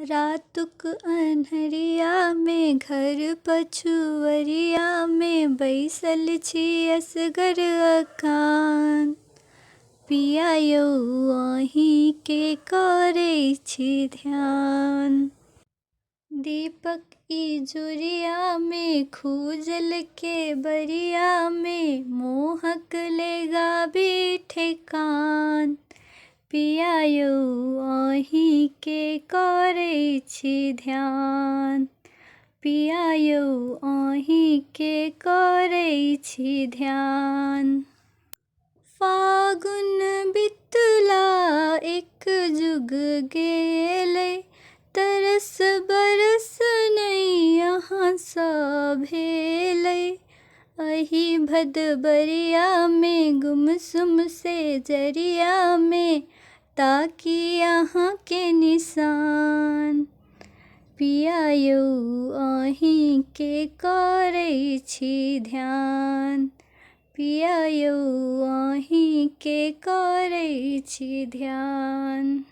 रातुक अन्हरिया में घर पछुअरिया में बैसल छी असगर अकान। पिया यौ अहीं के करै छी ध्यान। दीपक इजुरिया में खूजल के बरिया में मोहक ले गाबी ठेकान। पिया यौ अहीं के करै छी ध्यान। पिया यौ अहीं के करै छी ध्यान। फागुन बितला एक जुग गेलै, तरस बरस नहि अहाँ सँ भेलै। अहि भदबरिया में गुमसुम से जरिया में ताकी अहाँ के निशान। पिया यौ अहीं के करै छी ध्यान। पिया यौ अहीं के करै छी ध्यान।